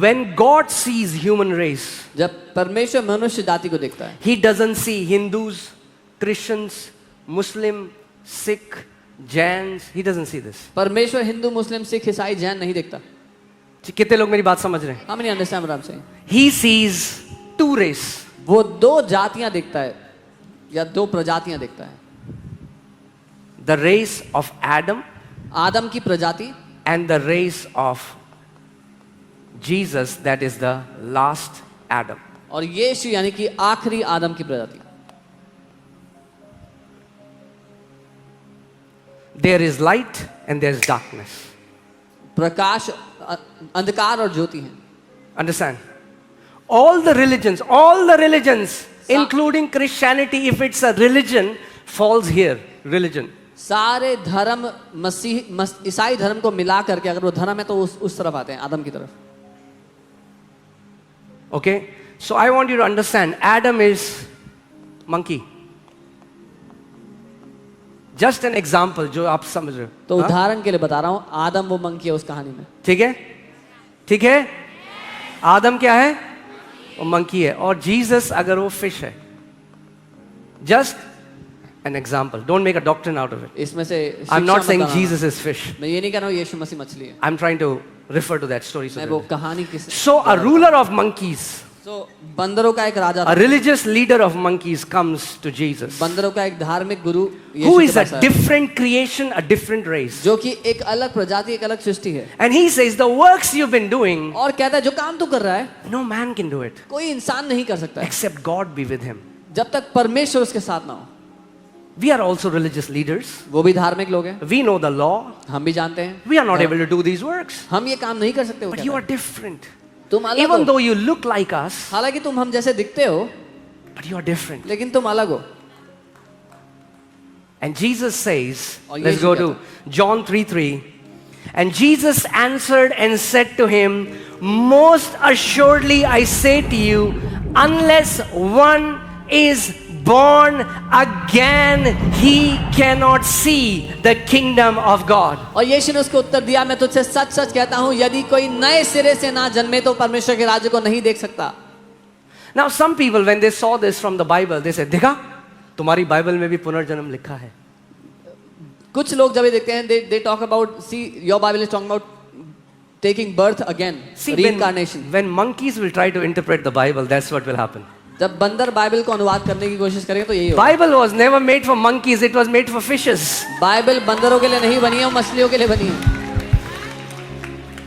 When God sees human race, जब परमेश्वर मनुष्य जाति को देखता है, He doesn't see Hindus, Christians, Muslim, Sikh, Jains. He doesn't see this. परमेश्वर हिंदू, मुस्लिम, सिख, ईसाई, जैन नहीं देखता. कितने लोग मेरी बात समझ रहे हैं? How many understand what I'm saying? He sees two race. वो दो जातियां देखता है या दो प्रजातियां देखता है. The race of Adam आदम की प्रजाति and the race of Jesus, that is the last Adam. और यीशु यानी कि आखिरी आदम की प्रजाति. There is light and there is darkness. प्रकाश, अंधकार और ज्योति है. Understand? All the religions, including Christianity, if it's a religion, falls here. Religion. सारे धर्म ईसाई धर्म को मिला करके अगर वो धर्म है तो उस तरफ आते हैं, आदम की तरफ. Okay? So I want you to understand, Adam is monkey. Just an example, जो आप समझ रहे हो. तो उदाहरण के लिए बता रहा हूं, आदम वो मंकी है उस कहानी में. ठीक है? ठीक है? आदम क्या है? वो मंकी है. और जीसस अगर वो फिश है. Just an example. Don't make a doctrine out of it. इसमें से I'm not saying Jesus is fish. मैं ये नहीं कह रहा हूँ यीशु मसीह मछली है. I'm trying to refer to that story. मैं वो कहानी किस. So a ruler of monkeys, So बंदरों का एक राजा, a religious leader of monkeys comes to Jesus. बंदरों का एक धार्मिक गुरु Who is a different creation, a different race. जो कि एक अलग प्रजाति, एक अलग सृष्टि है. And he says the works you've been doing, और कहता है जो काम तू कर रहा है no man can do it कोई इंसान नहीं कर सकता है, except God be with him. जब तक परमेश्वर उसके साथ ना हो. We are also religious leaders. वो भी धार्मिक लोग हैं. We know the law. हम भी जानते हैं. We are not able to do these works. हम ये काम नहीं कर सकते. But you are different. तुम अलग Even हो. though you look like us, हालांकि तुम हम जैसे दिखते हो, but you are different. लेकिन तुम अलग हो. And Jesus says, और let's यीशु go कहता to John 3:3. And Jesus answered and said to him, most assuredly I say to you, unless one is born again, he cannot see the kingdom of God. और यीशु ने उसको उत्तर दिया, मैं तुझसे सच सच कहता हूँ, यदि कोई नए सिरे से ना जन्मे तो परमेश्वर के राज्य को नहीं देख सकता. Now some people when they saw this from the Bible, they said, देखा तुम्हारी बाइबल में भी पुनर्जन्म लिखा है. कुछ लोग जब ये देखते हैं, they talk about, see your Bible is talking about taking birth again, See, reincarnation. when monkeys will try to interpret the Bible, that's what will happen. जब बंदर बाइबल को अनुवाद करने की कोशिश करेंगे तो यही होगा. Bible was never made for monkeys, it was made for fishes. Bible बंदरों के लिए नहीं बनी है, वो मछलियों के लिए बनी है.